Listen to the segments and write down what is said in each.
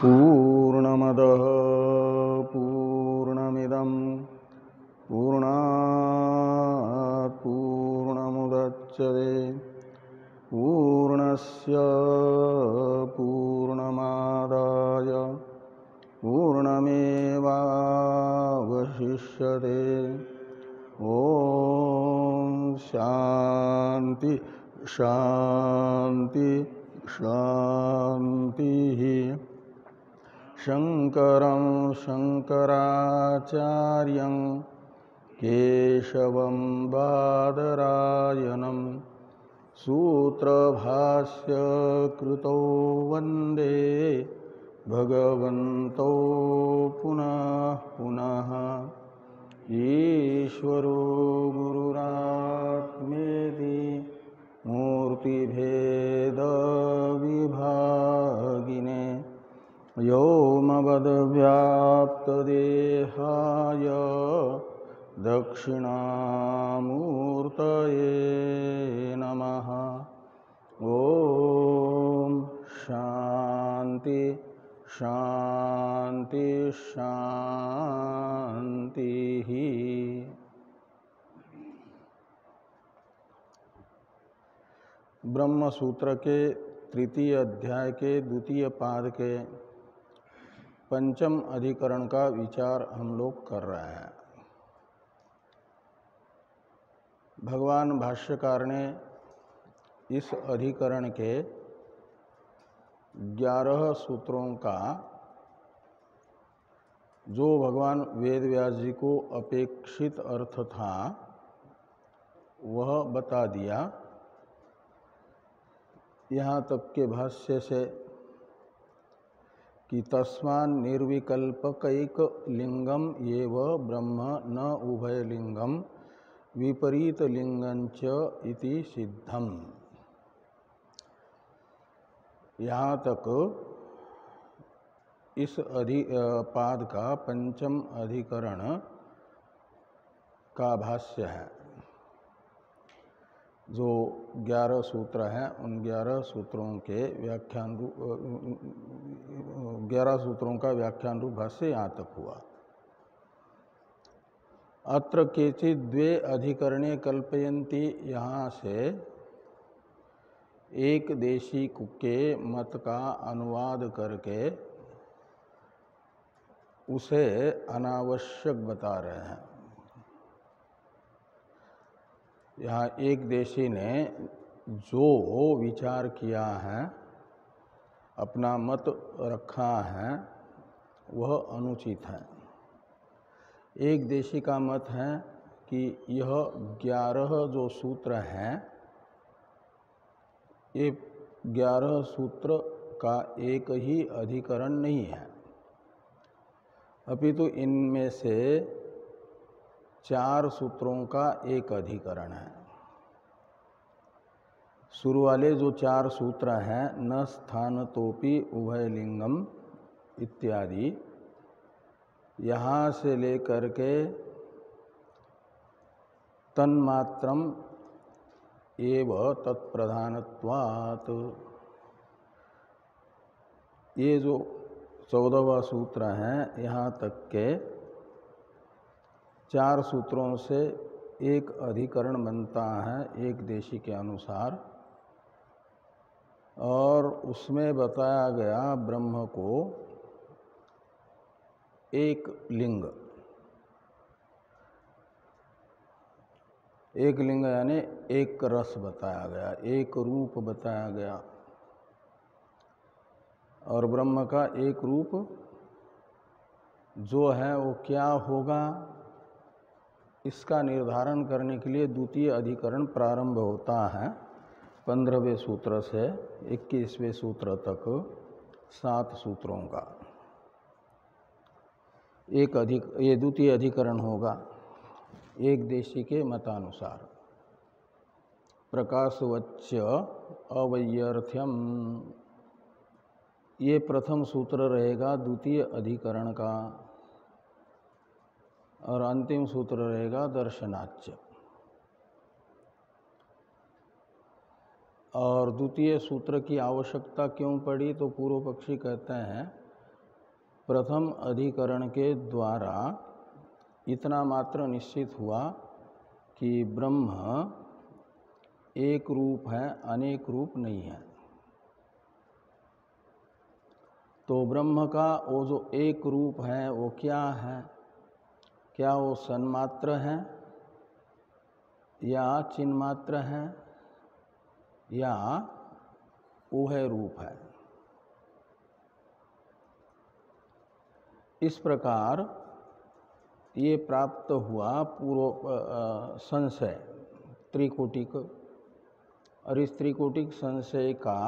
पूर्णमदः पूर्णमिदं पूर्णात् पूर्णमुदच्यते पूर्णस्य पूर्णमादाय पूर्णमेवावशिष्यते। ॐ शान्ति शान्ति शान्तिः। शंकरं शंकराचार्यं केशवं बादरायणं सूत्रभाष्य कृतो वन्दे भगवन्तो पुनः पुनः। ईश्वरो गुरुरात्मेति मूर्तिभेदविभागिने व्योमवद्व्याप्तदेहाय दक्षिणामूर्तये नमः। ॐ शान्ति शान्ति शान्तिः। ब्रह्म सूत्र के तृतीय अध्याय के द्वितीय पाद के पंचम अधिकरण का विचार हम लोग कर रहे हैं। भगवान भाष्यकार ने इस अधिकरण के 11 सूत्रों का जो भगवान वेद व्यास जी को अपेक्षित अर्थ था वह बता दिया। यहाँ तक के भाष्य से कि तस्मान् निर्विकल्पकैक लिंगम एव ब्रह्म न उभय लिंगम विपरीत लिंगंच इति सिद्धम। यहाँ तक इस पाद का पंचम अधिकरण का भाष्य है। जो 11 सूत्र हैं उन 11 सूत्रों के व्याख्यान 11 सूत्रों का व्याख्यान रूप भाष्य यहाँ तक हुआ। अत्र केचित् द्वे अधिकरणे कल्पयन्ति। यहाँ से एक देशी के मत का अनुवाद करके उसे अनावश्यक बता रहे हैं। यहाँ एक देशी ने जो विचार किया है, अपना मत रखा है, वह अनुचित है। एक देशी का मत है कि यह 11 जो सूत्र हैं, ये 11 सूत्र का एक ही अधिकरण नहीं है, अपितु इनमें से 4 सूत्रों का एक अधिकरण है। शुरू वाले जो 4 सूत्र हैं, न स्थानतोपि उभयलिंगम इत्यादि, यहाँ से लेकर के तन्मात्रम एव तत्प्रधानत्वात्, ये जो 14वां सूत्र हैं, यहाँ तक के 4 सूत्रों से एक अधिकरण बनता है एक देशी के अनुसार। और उसमें बताया गया ब्रह्म को एक लिंग, एक लिंग यानी एक रस बताया गया, एक रूप बताया गया। और ब्रह्म का एक रूप जो है वो क्या होगा, इसका निर्धारण करने के लिए द्वितीय अधिकरण प्रारंभ होता है 15वें सूत्र से 21वें सूत्र तक 7 सूत्रों का ये द्वितीय अधिकरण होगा एक देशी के मतानुसार। प्रकाशवच्च अवैयर्थ्यम, ये प्रथम सूत्र रहेगा द्वितीय अधिकरण का, और अंतिम सूत्र रहेगा दर्शनाच्च। और द्वितीय सूत्र की आवश्यकता क्यों पड़ी, तो पूर्व पक्षी कहते हैं प्रथम अधिकरण के द्वारा इतना मात्र निश्चित हुआ कि ब्रह्म एक रूप है, अनेक रूप नहीं है। तो ब्रह्म का वो जो एक रूप है वो क्या है? क्या वो सन्मात्र है या चिन्मात्र है या उभय रूप है? इस प्रकार ये प्राप्त हुआ पूर्व संशय त्रिकोटिक, और इस त्रिकोटिक संशय का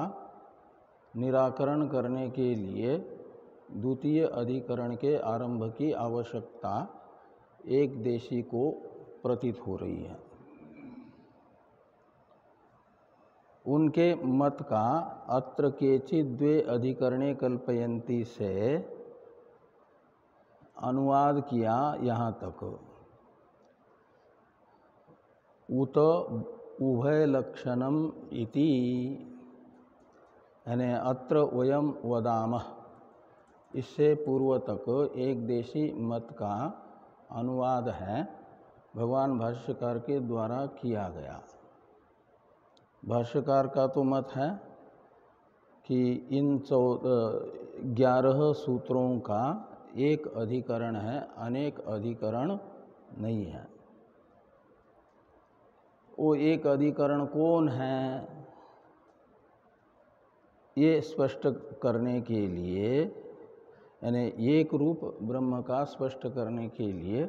निराकरण करने के लिए द्वितीय अधिकरण के आरंभ की आवश्यकता एक देशी को प्रतीत हो रही है। उनके मत का अत्र केचित् द्वे अधिकरणे कल्पयन्ति से अनुवाद किया यहाँ तक। उत उभय लक्षणम इति, यानी अत्र वयम वदामः, इससे पूर्व तक एक देशी मत का अनुवाद है, भगवान भाष्यकार के द्वारा किया गया। भाष्यकार का तो मत है कि इन 11 सूत्रों का एक अधिकरण है, अनेक अधिकरण नहीं है। वो एक अधिकरण कौन है, ये स्पष्ट करने के लिए, यानी एक रूप ब्रह्म का स्पष्ट करने के लिए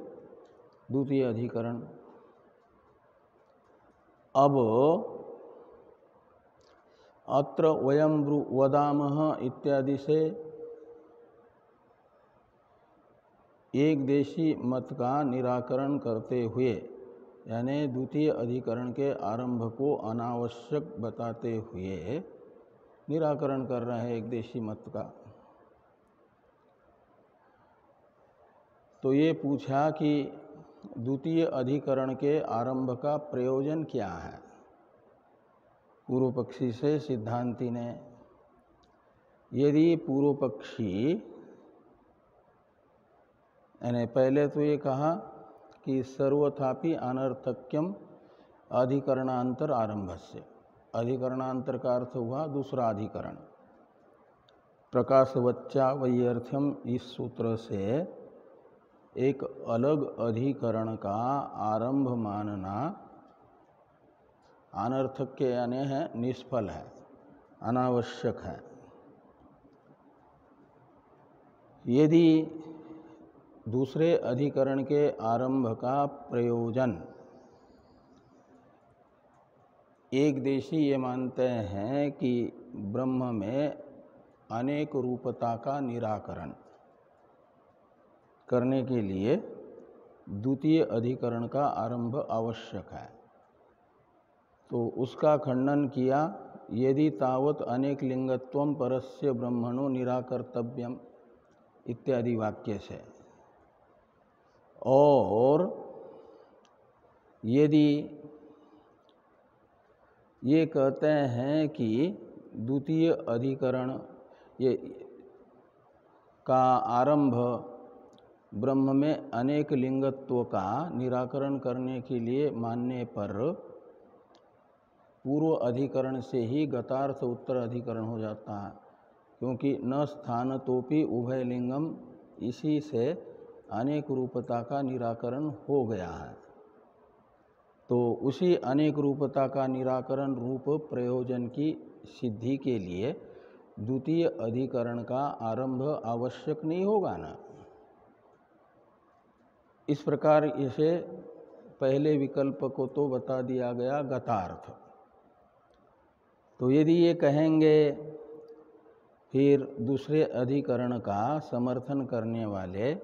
द्वितीय अधिकरण। अब अत्र वयम वदामः इत्यादि से एक देशी मत का निराकरण करते हुए, यानी द्वितीय अधिकरण के आरंभ को अनावश्यक बताते हुए निराकरण कर रहे हैं एक देशी मत का। तो ये पूछा कि द्वितीय अधिकरण के आरंभ का प्रयोजन क्या है पूर्व पक्षी से सिद्धांती ने। यदि पूर्व पक्षी, यानी पहले तो ये कहा कि सर्वथापि अनर्थक्यम अधिकरणांतर आरंभस्य, अधिकरणांतर का अर्थ हुआ दूसरा अधिकरण। प्रकाशवच्चा वैयर्थ्यम, इस सूत्र से एक अलग अधिकरण का आरंभ मानना अनर्थक्य यानी है निष्फल है, अनावश्यक है। यदि दूसरे अधिकरण के आरंभ का प्रयोजन एक देशी ये मानते हैं कि ब्रह्म में अनेक रूपता का निराकरण करने के लिए द्वितीय अधिकरण का आरंभ आवश्यक है, तो उसका खंडन किया। यदि तावत अनेक लिंगत्वम परस्य ब्रह्मणो निराकर्तव्यम इत्यादि वाक्य से, और यदि ये कहते हैं कि द्वितीय अधिकरण ये का आरंभ ब्रह्म में अनेक लिंगत्व का निराकरण करने के लिए मानने पर पूर्व अधिकरण से ही गतार्थ उत्तर अधिकरण हो जाता है, क्योंकि न स्थानतोपि उभय लिंगम, इसी से अनेक रूपता का निराकरण हो गया है। तो उसी अनेक रूपता का निराकरण रूप प्रयोजन की सिद्धि के लिए द्वितीय अधिकरण का आरंभ आवश्यक नहीं होगा ना। इस प्रकार इसे पहले विकल्प को तो बता दिया गया गतार्थ। तो यदि ये कहेंगे फिर दूसरे अधिकरण का समर्थन करने वाले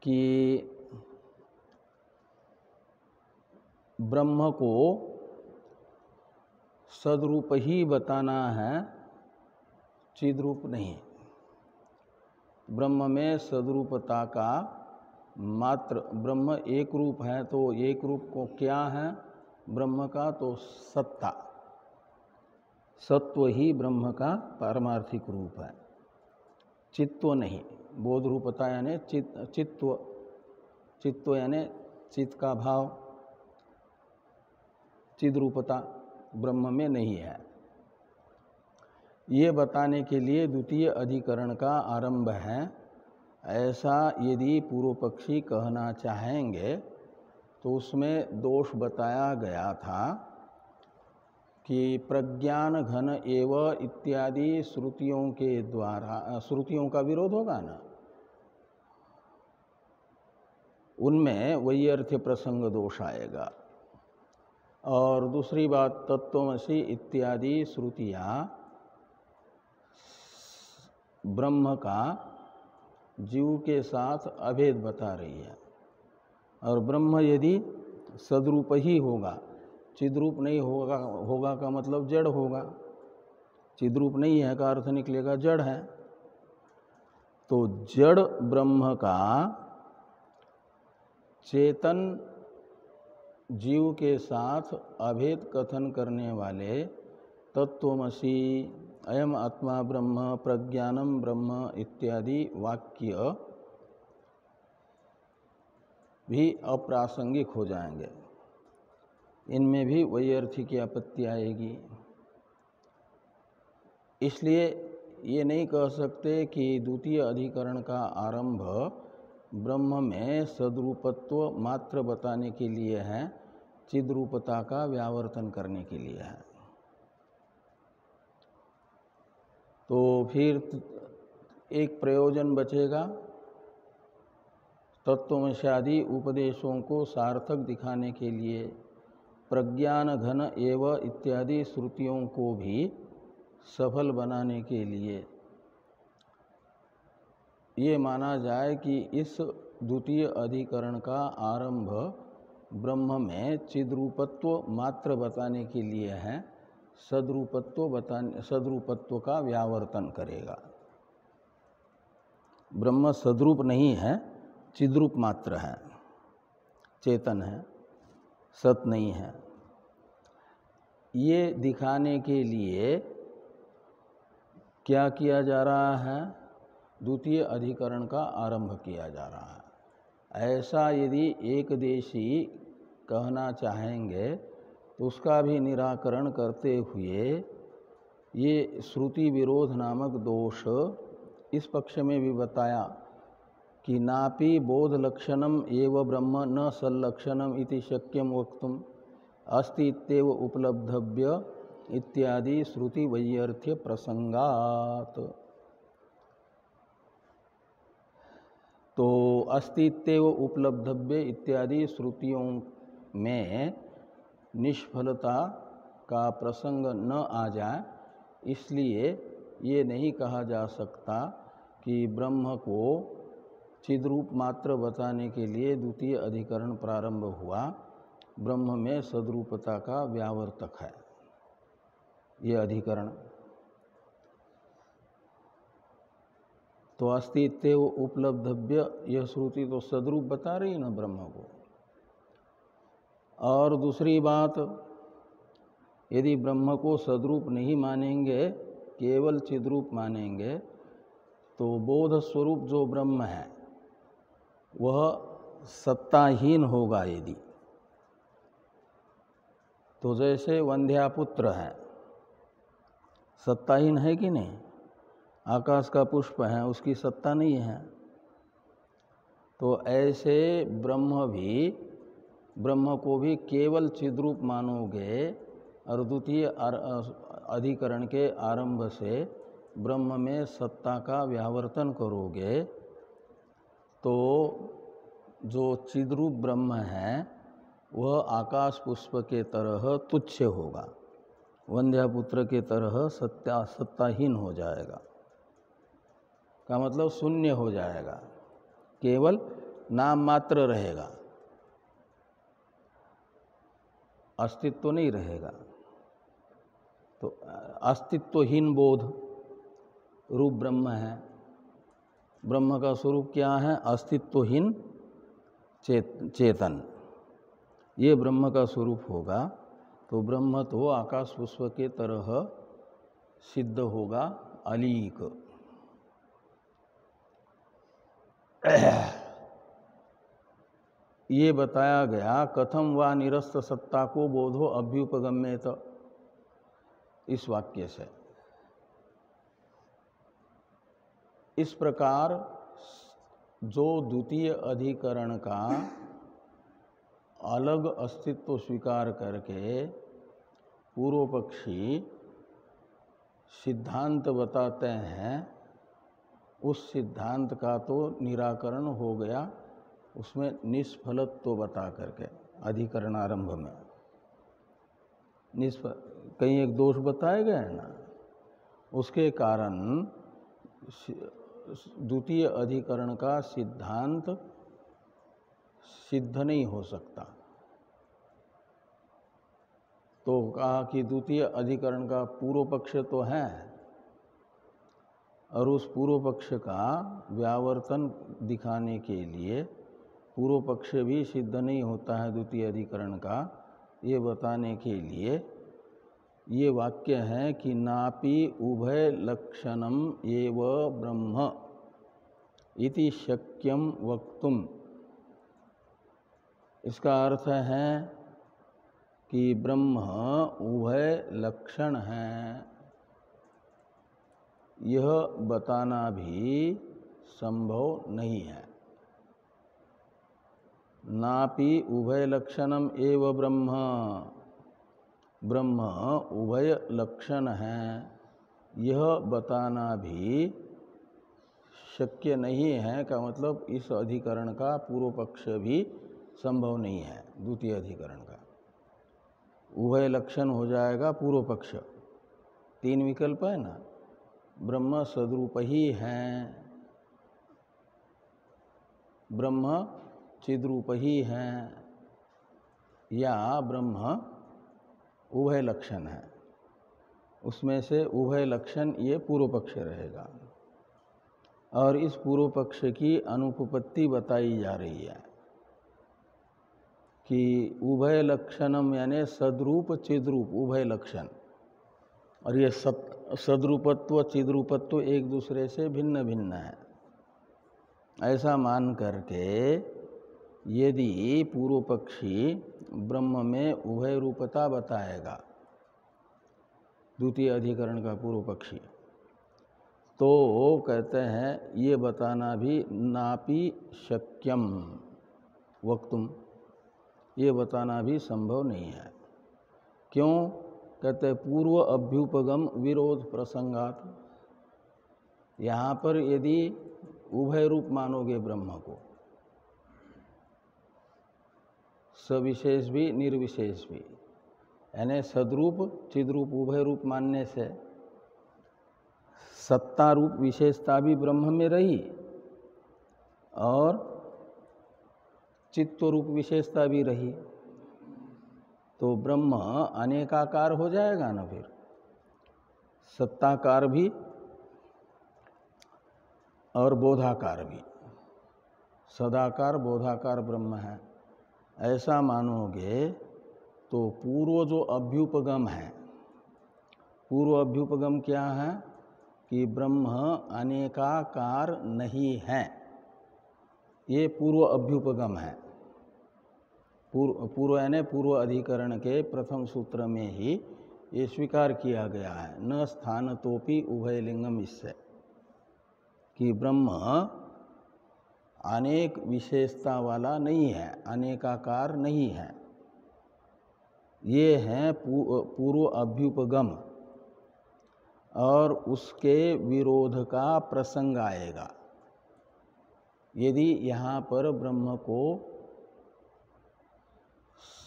कि ब्रह्म को सद्रूप ही बताना है, चिद्रूप नहीं। ब्रह्म में सद्रूपता का मात्र, ब्रह्म एक रूप है तो एक रूप को क्या है ब्रह्म का, तो सत्ता, सत्व ही ब्रह्म का पारमार्थिक रूप है। चित्व नहीं, बोध रूपता यानी चित्व, चित्व यानी चित्त का भाव, चिद रूपता ब्रह्म में नहीं है। ये बताने के लिए द्वितीय अधिकरण का आरंभ है। ऐसा यदि पूर्व पक्षी कहना चाहेंगे तो उसमें दोष बताया गया था कि प्रज्ञान घन एव इत्यादि श्रुतियों के द्वारा, श्रुतियों का विरोध होगा ना, उनमें वैयर्थ्य प्रसंग दोष आएगा। और दूसरी बात, तत्त्वमसि इत्यादि श्रुतियाँ ब्रह्म का जीव के साथ अभेद बता रही है, और ब्रह्म यदि सद्रूप ही होगा, चिद्रूप नहीं होगा, होगा का मतलब जड़ होगा, चिद्रूप नहीं है का अर्थ निकलेगा जड़ है। तो जड़ ब्रह्म का चेतन जीव के साथ अभेद कथन करने वाले तत्त्वमसि, अयम आत्मा ब्रह्म, प्रज्ञानम ब्रह्म इत्यादि वाक्य भी अप्रासंगिक हो जाएंगे, इनमें भी वैयर्थी की आपत्ति आएगी। इसलिए ये नहीं कह सकते कि द्वितीय अधिकरण का आरंभ ब्रह्म में सद्रूपत्व मात्र बताने के लिए है, चिद्रूपता का व्यावर्तन करने के लिए है। तो फिर एक प्रयोजन बचेगा, तत्त्वमस्यादि उपदेशों को सार्थक दिखाने के लिए प्रज्ञान घन एव इत्यादि श्रुतियों को भी सफल बनाने के लिए ये माना जाए कि इस द्वितीय अधिकरण का आरंभ ब्रह्म में चिद्रूपत्व मात्र बताने के लिए है, सद्रूपत्व का व्यावर्तन करेगा। ब्रह्म सद्रूप नहीं है, चिद्रूप मात्र है, चेतन है, सत नहीं है। ये दिखाने के लिए क्या किया जा रहा है? द्वितीय अधिकरण का आरंभ किया जा रहा है। ऐसा यदि एक देशी कहना चाहेंगे तो उसका भी निराकरण करते हुए ये श्रुति विरोध नामक दोष इस पक्ष में भी बताया कि नापि बोध लक्षणम एव ब्रह्म न सल्लक्षणम इति शक्यम वक्तुम अस्ति इत्येव उपलब्धव्य इत्यादि श्रुति वैयर्थ्य प्रसंगात। तो अस्तित्व उपलब्धव्य इत्यादि श्रुतियों में निष्फलता का प्रसंग न आ जाए, इसलिए ये नहीं कहा जा सकता कि ब्रह्म को चिद्रूप मात्र बताने के लिए द्वितीय अधिकरण प्रारंभ हुआ, ब्रह्म में सद्रूपता का व्यावर्तक है ये अधिकरण। तो अस्तित्व उपलब्धव्य यह श्रुति तो सद्रूप बता रही ना ब्रह्म को। और दूसरी बात, यदि ब्रह्म को सद्रूप नहीं मानेंगे, केवल चिद्रूप मानेंगे, तो बोध स्वरूप जो ब्रह्म है वह सत्ताहीन होगा। यदि तो जैसे वंध्यापुत्र है, सत्ताहीन है कि नहीं? आकाश का पुष्प है, उसकी सत्ता नहीं है। तो ऐसे ब्रह्म को भी केवल चिद्रूप मानोगे और द्वितीय अधिकरण के आरंभ से ब्रह्म में सत्ता का व्यावर्तन करोगे, तो जो चिद्रूप ब्रह्म है वह आकाश पुष्प के तरह तुच्छ होगा, वंध्यापुत्र के तरह सत्ताहीन हो जाएगा। का मतलब शून्य हो जाएगा, केवल नाम मात्र रहेगा, अस्तित्व नहीं रहेगा। तो अस्तित्वहीन बोध रूप ब्रह्म है। ब्रह्म का स्वरूप क्या है? अस्तित्वहीन चेतन। ये ब्रह्म का स्वरूप होगा, तो ब्रह्म तो आकाश पुष्प के तरह सिद्ध होगा, अलीक। ये बताया गया कथम वा निरस्त सत्ता को बोधो अभ्युपगम्येत, इस वाक्य से। इस प्रकार जो द्वितीय अधिकरण का अलग अस्तित्व स्वीकार करके पूर्व पक्षी सिद्धांत बताते हैं, उस सिद्धांत का तो निराकरण हो गया उसमें निष्फलत्व बता करके अधिकरण आरंभ में कहीं एक दोष बताए गए ना, उसके कारण द्वितीय अधिकरण का सिद्धांत सिद्ध नहीं हो सकता। तो कहा कि द्वितीय अधिकरण का पूर्व पक्ष तो है और उस पूर्व पक्ष का व्यावर्तन दिखाने के लिए पूर्व पक्ष भी सिद्ध नहीं होता है द्वितीय अधिकरण का, ये बताने के लिए ये वाक्य है कि नापि उभय लक्षणम एव ब्रह्म इति शक्यम वक्तुम। इसका अर्थ है कि ब्रह्म उभय लक्षण है, यह बताना भी संभव नहीं है। नापि उभय लक्षणम एव ब्रह्म, ब्रह्म उभय लक्षण है, यह बताना भी शक्य नहीं है का मतलब इस अधिकरण का पूर्व पक्ष भी संभव नहीं है। द्वितीय अधिकरण का उभय लक्षण हो जाएगा पूर्व पक्ष। तीन विकल्प है ना, ब्रह्म सद्रूप ही है, ब्रह्म चिद्रूप ही है, या ब्रह्म उभय लक्षण है। उसमें से उभय लक्षण ये पूर्व पक्ष रहेगा और इस पूर्व पक्ष की अनुपपत्ति बताई जा रही है कि उभय लक्षणम यानी सद्रूप चिद्रूप उभय लक्षण, और ये सद्रूपत्व चिद्रूपत्व एक दूसरे से भिन्न भिन्न है। ऐसा मान करके यदि पूर्व पक्षी ब्रह्म में उभय रूपता बताएगा, द्वितीय अधिकरण का पूर्व पक्षी, तो कहते हैं ये बताना भी नापि शक्यम वक्तुम, ये बताना भी संभव नहीं है। क्यों? कहते पूर्व अभ्युपगम विरोध प्रसंगात। यहाँ पर यदि उभय रूप मानोगे ब्रह्म को, सविशेष भी निर्विशेष भी, यानी सद्रूप चिद्रूप उभय रूप मानने से सत्ता रूप विशेषता भी ब्रह्म में रही और चित्त रूप विशेषता भी रही, तो ब्रह्म अनेकाकार हो जाएगा ना। फिर सत्ताकार भी और बोधाकार भी, सदाकार बोधाकार ब्रह्म है। ऐसा मानोगे तो पूर्व जो अभ्युपगम है, पूर्व अभ्युपगम क्या है कि ब्रह्म अनेकाकार नहीं है, ये पूर्व अभ्युपगम है। पूर्व यानी पूर्व अधिकरण के प्रथम सूत्र में ही ये स्वीकार किया गया है, न स्थान तोपि उभय लिंगम, इससे कि ब्रह्म अनेक विशेषता वाला नहीं है, अनेकाकार नहीं है। ये है पूर्व अभ्युपगम और उसके विरोध का प्रसंग आएगा यदि यहाँ पर ब्रह्म को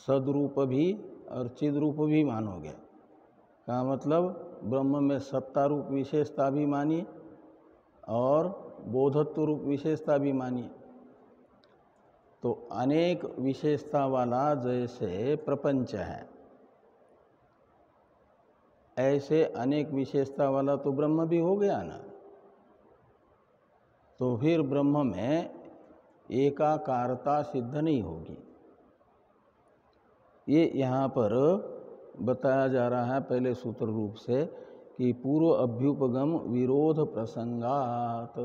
सद्रूप भी और चिद्रूप भी मानोगे। का मतलब ब्रह्म में सत्ता रूप विशेषता भी मानिए और बोधत्व रूप विशेषता भी मानिए। तो अनेक विशेषता वाला जैसे प्रपंच है, ऐसे अनेक विशेषता वाला तो ब्रह्म भी हो गया ना। तो फिर ब्रह्म में एकाकारता सिद्ध नहीं होगी। ये यहाँ पर बताया जा रहा है पहले सूत्र रूप से कि पूर्व अभ्युपगम विरोध प्रसंगात।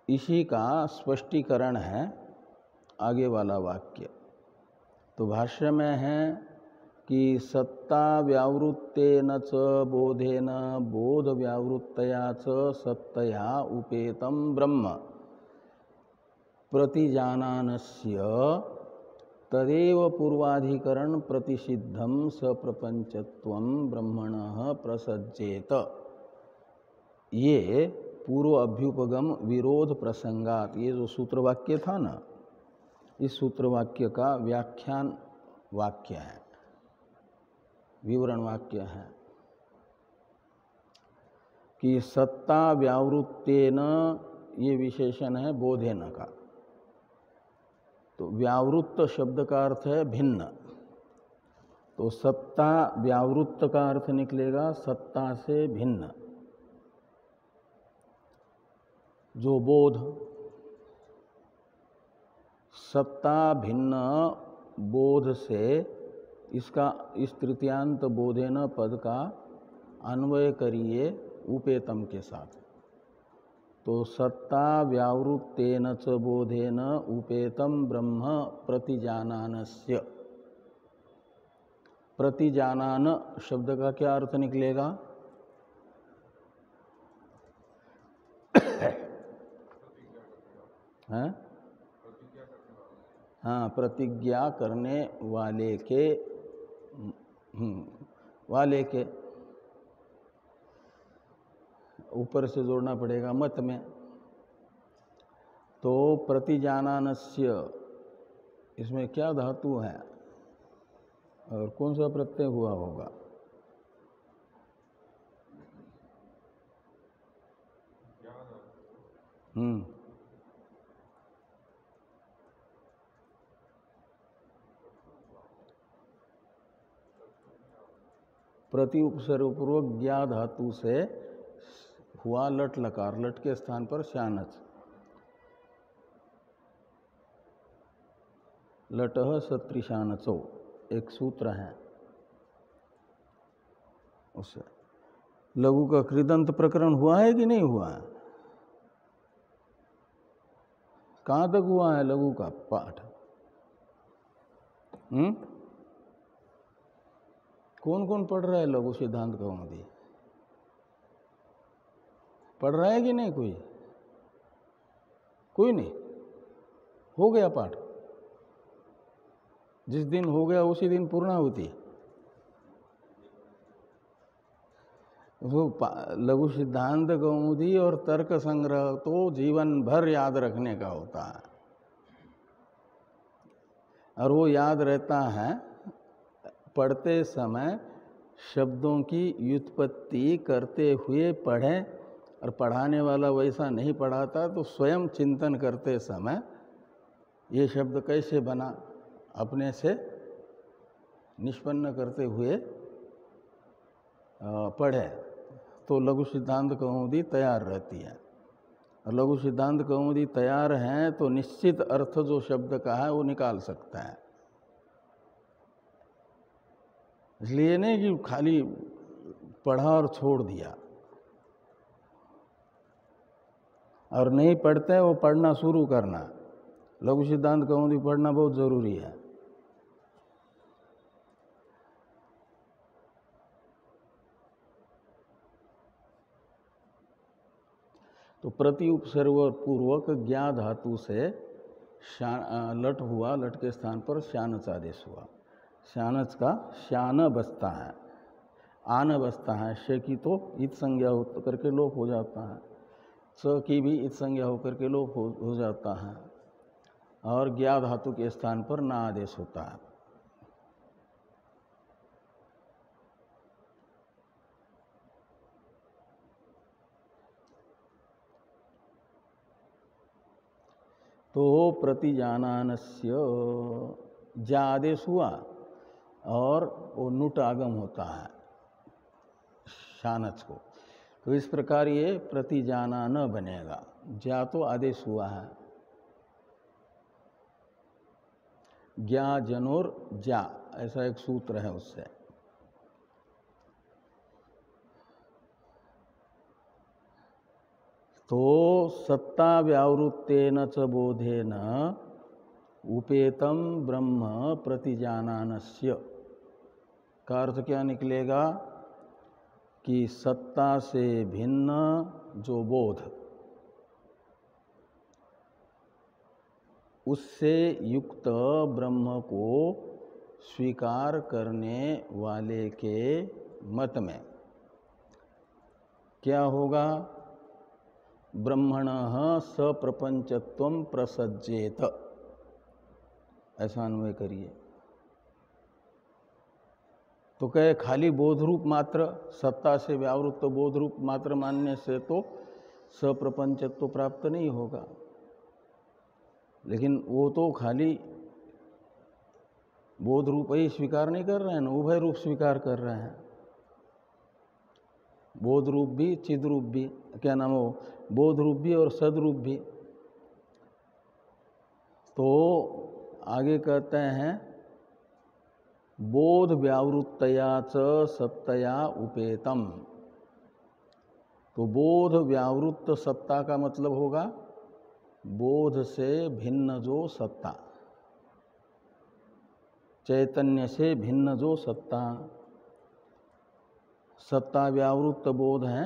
इसी का स्पष्टीकरण है आगे वाला वाक्य। तो भाष्य में है कि सत्ता व्यावृत्तेन च बोधेन बोध व्यावृत्तया च सत्तया उपेतम ब्रह्म प्रतिजानानस्य तदेव पूर्वाधिकरण प्रतिषिद्धम सप्रपंचत्वं ब्रह्मणः प्रसज्जेत। ये पूर्व अभ्युपगम विरोध प्रसंगात, ये जो सूत्र वाक्य था ना, इस सूत्र वाक्य का व्याख्यान वाक्य है, विवरण वाक्य है कि सत्ता व्यावृत्तेन, ये विशेषण है बोधेन का। तो व्यावृत्त शब्द का अर्थ है भिन्न, तो सत्ता व्यावृत्त का अर्थ निकलेगा सत्ता से भिन्न। जो बोध, सत्ता भिन्न बोध से, इसका इस तृतीयांत बोधेन पद का अन्वय करिए उपेतम के साथ। तो सत्ता व्यावृत्तेन च बोधेन उपेतम ब्रह्म प्रतिजानानस्य। प्रतिजानान शब्द का क्या अर्थ निकलेगा? हैं? हाँ, प्रतिज्ञा करने वाले के, वाले के ऊपर से जोड़ना पड़ेगा मत में। तो प्रतिजानानस्य, इसमें क्या धातु है और कौन सा प्रत्यय हुआ होगा? प्रति उपसर्ग पूर्वक ज्ञा धातु से हुआ लट लकार, लट के स्थान पर श्यानच। लटः सत्रिशानचो एक सूत्र है, उससे लघु का कृदंत प्रकरण हुआ है कि नहीं हुआ है? कहाँ तक हुआ है लघु का पाठ? कौन कौन पढ़ रहा है लघु सिद्धांत कौमुदी? पढ़ रहा है कि नहीं कोई? कोई नहीं? हो गया पाठ? जिस दिन हो गया उसी दिन पूर्णाहुति। वो लघु सिद्धांत कौमुदी और तर्क संग्रह तो जीवन भर याद रखने का होता है, और वो याद रहता है पढ़ते समय शब्दों की व्युत्पत्ति करते हुए पढ़ें, और पढ़ाने वाला वैसा नहीं पढ़ाता तो स्वयं चिंतन करते समय ये शब्द कैसे बना, अपने से निष्पन्न करते हुए पढ़े, तो लघु सिद्धांत कौमुदी तैयार रहती है। और लघु सिद्धांत कौमुदी तैयार है तो निश्चित अर्थ जो शब्द का है वो निकाल सकता है। इसलिए नहीं कि खाली पढ़ा और छोड़ दिया, और नहीं पढ़ते वो पढ़ना शुरू करना। लघु सिद्धांत कौमुदी पढ़ना बहुत जरूरी है। तो प्रति उपसर्ग पूर्वक ज्ञा धातु से लट हुआ, लट के स्थान पर श्यानच आदेश हुआ। श्यानच का श्यान बसता है, आन बसता है। श की तो इत संज्ञा होकर के लोप हो जाता है, स की भी इत संज्ञा होकर के लोप हो जाता है, और ज्ञा धातु के स्थान पर ना आदेश होता है। तो प्रतिजानानस्य जा आदेश हुआ और वो नुट आगम होता है शानच को, तो इस प्रकार ये प्रतिजाना न बनेगा। जा तो आदेश हुआ है, ज्ञा जनोर जा, ऐसा एक सूत्र है उससे। तो सत्ता व्यावृत्तेन च बोधेन उपेतम ब्रह्म प्रतिजानानस्य का अर्थ क्या निकलेगा कि सत्ता से भिन्न जो बोध, उससे युक्त ब्रह्म को स्वीकार करने वाले के मत में क्या होगा? ब्रह्मणः सप्रपंचत्वं प्रसज्जेत, ऐसा अन्वय करिए। तो कहे खाली बोध रूप मात्र, सत्ता से व्यावृत्त बोध रूप मात्र मानने से तो सप्रपंचत्व प्राप्त नहीं होगा। लेकिन वो तो खाली बोध रूप ही स्वीकार नहीं कर रहे हैं ना, उभय रूप स्वीकार कर रहे हैं। बोध रूप भी, चिद रूप भी, क्या नाम हो, बोध रूप भी और सदरूप भी। तो आगे कहते हैं बोध व्यावृत्तया च सत्तया उपेतम। तो बोध व्यावृत्त सत्ता का मतलब होगा बोध से भिन्न जो सत्ता, चैतन्य से भिन्न जो सत्ता। सत्ता व्यावृत्त बोध है,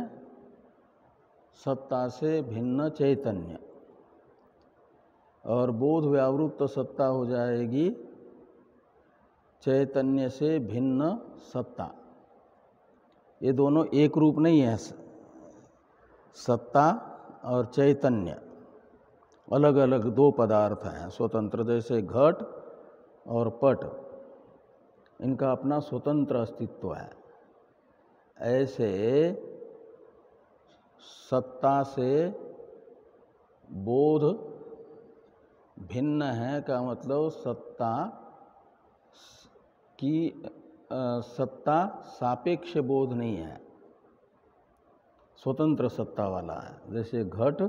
सत्ता से भिन्न चैतन्य, और बोध व्यावृत्त सत्ता हो जाएगी चैतन्य से भिन्न सत्ता। ये दोनों एक रूप नहीं है, सत्ता और चैतन्य अलग अलग दो पदार्थ हैं स्वतंत्र। जैसे घट और पट, इनका अपना स्वतंत्र अस्तित्व है, ऐसे सत्ता से बोध भिन्न है का मतलब सत्ता की सत्ता सापेक्ष बोध नहीं है, स्वतंत्र सत्ता वाला है। जैसे घट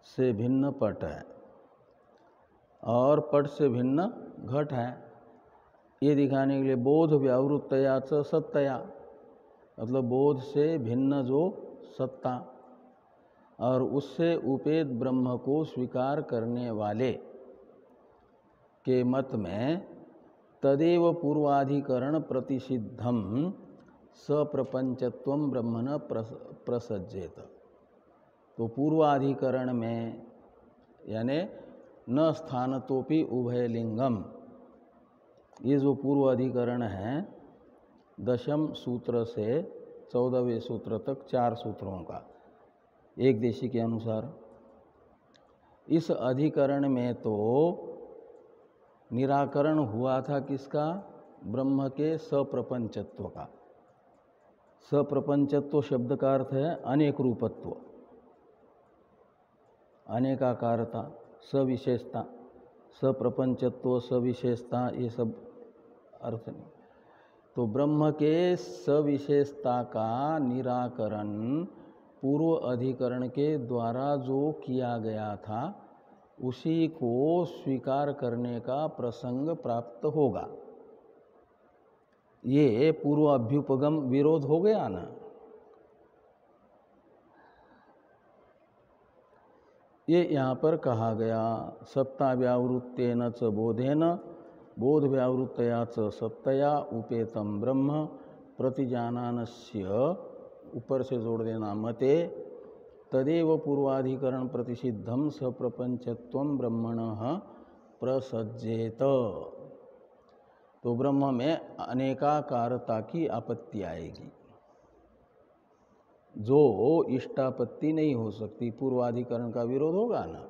से भिन्न पट है और पट से भिन्न घट है, ये दिखाने के लिए बोध व्यावृत्तया च सत्तया, मतलब बोध से भिन्न जो सत्ता और उससे उपेत ब्रह्म को स्वीकार करने वाले के मत में तदेव पूर्वाधिकरण प्रतिषिद्धम सप्रपंचत्वं ब्रह्मण प्रसज्जेत। तो पूर्वाधिकरण में यानी न स्थानतोपि उभयलिंगम, ये जो पूर्वाधिकरण है 10वें सूत्र से 14वें सूत्र तक 4 सूत्रों का एक देशी के अनुसार, इस अधिकरण में तो निराकरण हुआ था किसका? ब्रह्म के सप्रपंचत्व का। सप्रपंचत्व शब्द का अर्थ है अनेक रूपत्व, अनेकाकारता, सविशेषता। सप्रपंचत्व, सविशेषता, ये सब अर्थ नहीं। तो ब्रह्म के सविशेषता का निराकरण पूर्व अधिकरण के द्वारा जो किया गया था, उसी को स्वीकार करने का प्रसंग प्राप्त होगा। ये पूर्व अभ्युपगम विरोध हो गया ना। ये यहाँ पर कहा गया सत्ता व्यावृत्तेन च बोधेन बोध व्यावृत्तया च सत्तया उपेतम ब्रह्म प्रतिजानानस्य, ऊपर से जोड़ देना मते तदेव पूर्वाधिकरण प्रतिषिद्धम सप्रपंचत्वं ब्रह्मणः प्रसज्जेत। तो ब्रह्म में अनेकाकारता की आपत्ति आएगी, जो इष्टापत्ति नहीं हो सकती। पूर्वाधिकरण का विरोध होगा ना।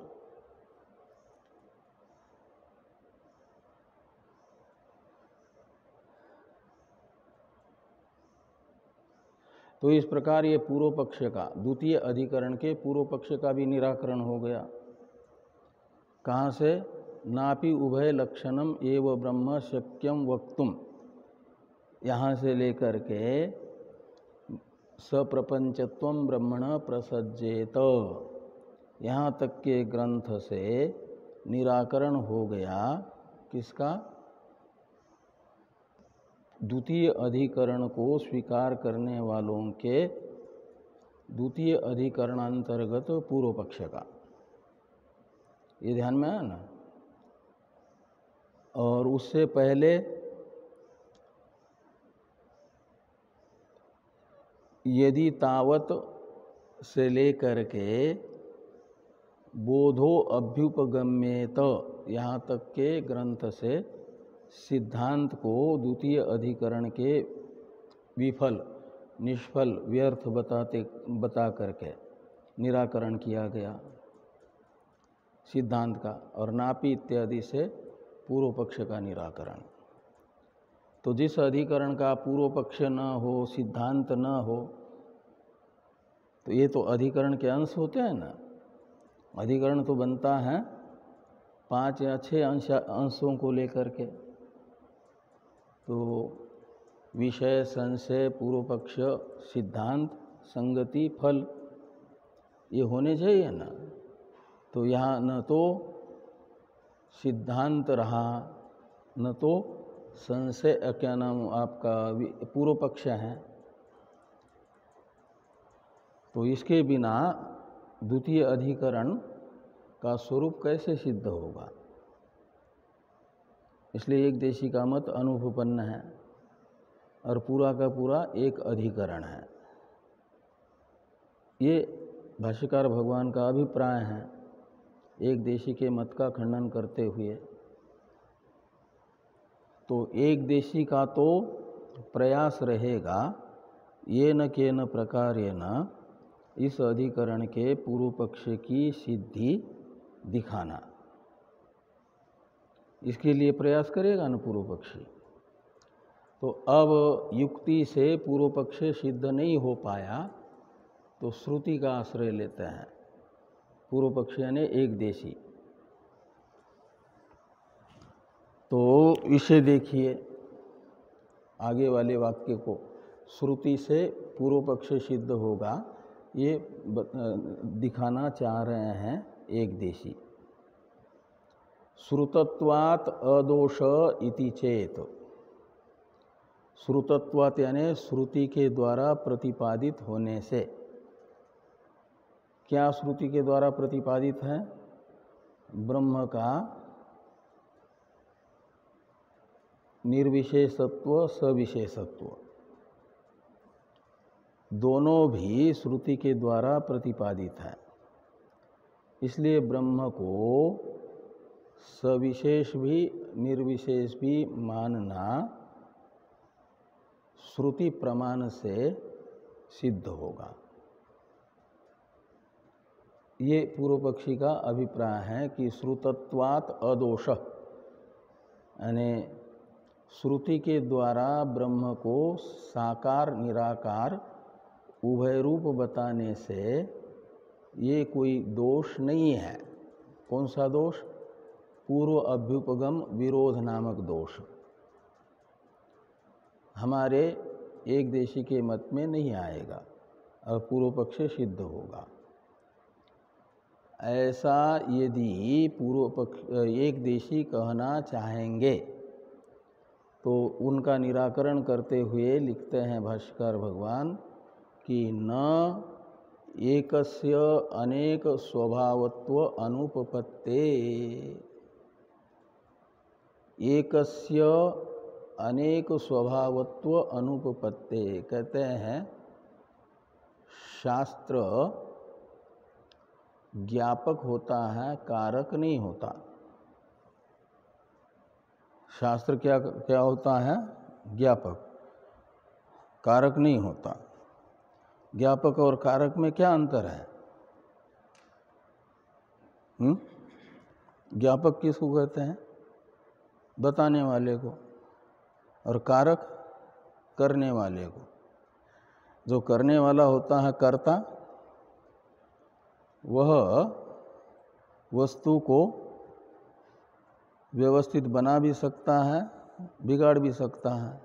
तो इस प्रकार ये पूर्व पक्ष का, द्वितीय अधिकरण के पूर्व पक्ष का भी निराकरण हो गया। कहाँ से? नापि उभय लक्षणम एव ब्रह्म शक्यम वक्तुम, यहाँ से लेकर के सप्रपंचत्वं ब्रह्मण प्रसज्जेत, यहाँ तक के ग्रंथ से निराकरण हो गया। किसका? द्वितीय अधिकरण को स्वीकार करने वालों के द्वितीय अधिकरणांतर्गत पूर्व पक्ष का, ये ध्यान में आया ना। और उससे पहले यदि तावत से लेकर के बोधो अभ्युपगम्येत यहाँ तक के ग्रंथ से सिद्धांत को द्वितीय अधिकरण के विफल, निष्फल, व्यर्थ बता करके निराकरण किया गया सिद्धांत का, और नापी इत्यादि से पूर्व पक्ष का निराकरण। तो जिस अधिकरण का पूर्व पक्ष न हो, सिद्धांत न हो, तो ये तो अधिकरण के अंश होते हैं ना। अधिकरण तो बनता है 5 या 6 अंशों को लेकर के। तो विषय, संशय, पूर्व पक्ष, सिद्धांत, संगति, फल, ये होने चाहिए ना। तो यहाँ न तो सिद्धांत रहा, न तो संशय, क्या नाम आपका, पूर्व पक्ष है। तो इसके बिना द्वितीय अधिकरण का स्वरूप कैसे सिद्ध होगा। इसलिए एक देशी का मत अनुपपन्न है और पूरा का पूरा एक अधिकरण है। ये भाष्यकार भगवान का अभिप्राय है एक देशी के मत का खंडन करते हुए। तो एक देशी का तो प्रयास रहेगा ये न के न प्रकारेण इस अधिकरण के पूर्व पक्ष की सिद्धि दिखाना, इसके लिए प्रयास करेगा न पूर्व पक्षी। तो अब युक्ति से पूर्व पक्ष सिद्ध नहीं हो पाया तो श्रुति का आश्रय लेते हैं पूर्व पक्ष यानी एक देशी। तो इसे देखिए आगे वाले वाक्य को, श्रुति से पूर्व पक्ष सिद्ध होगा, ये दिखाना चाह रहे हैं एक देशी। श्रुतत्वात् अदोष इति चेत, श्रुतत्वात् यानी श्रुति के द्वारा प्रतिपादित होने से। क्या श्रुति के द्वारा प्रतिपादित है? ब्रह्म का निर्विशेषत्व, सविशेषत्व, दोनों भी श्रुति के द्वारा प्रतिपादित है। इसलिए ब्रह्म को सविशेष भी निर्विशेष भी मानना श्रुति प्रमाण से सिद्ध होगा। ये पूर्व पक्षी का अभिप्राय है कि श्रुतत्वात् अदोष, यानी श्रुति के द्वारा ब्रह्म को साकार निराकार उभय रूप बताने से ये कोई दोष नहीं है। कौन सा दोष? पूर्व अभ्युपगम विरोध नामक दोष हमारे एक देशी के मत में नहीं आएगा और पूर्व पक्ष सिद्ध होगा। ऐसा यदि पूर्व पक्ष एक देशी कहना चाहेंगे तो उनका निराकरण करते हुए लिखते हैं भाष्यकार भगवान कि न एकस्य अनेक स्वभावत्व अनुपपत्ते, एकस्य अनेक स्वभावत्व अनुपपत्ते, कहते हैं शास्त्र ज्ञापक होता है, कारक नहीं होता। शास्त्र क्या होता है? ज्ञापक, कारक नहीं होता। ज्ञापक और कारक में क्या अंतर है? ज्ञापक किसको कहते हैं? बताने वाले को, और कारक करने वाले को। जो करने वाला होता है कर्ता, वह वस्तु को व्यवस्थित बना भी सकता है, बिगाड़ भी सकता है,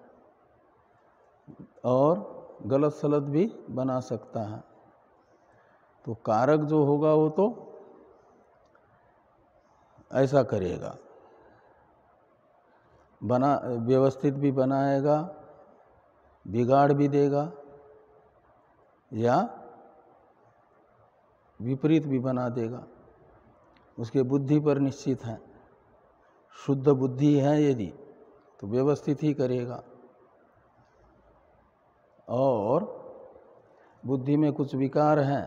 और गलत सलत भी बना सकता है। तो कारक जो होगा वो तो ऐसा करेगा, बना व्यवस्थित भी बनाएगा, बिगाड़ भी देगा, या विपरीत भी बना देगा, उसके बुद्धि पर निश्चित है। शुद्ध बुद्धि है यदि तो व्यवस्थित ही करेगा, और बुद्धि में कुछ विकार है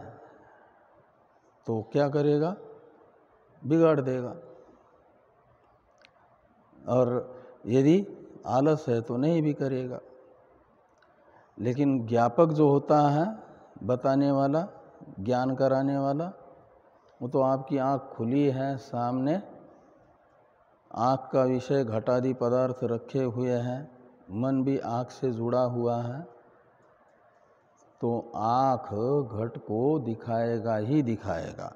तो क्या करेगा, बिगाड़ देगा। और यदि आलस है तो नहीं भी करेगा। लेकिन ज्ञापक जो होता है, बताने वाला, ज्ञान कराने वाला, वो तो आपकी आँख खुली है सामने, आँख का विषय घटादि पदार्थ रखे हुए हैं, मन भी आँख से जुड़ा हुआ है, तो आँख घट को दिखाएगा ही दिखाएगा,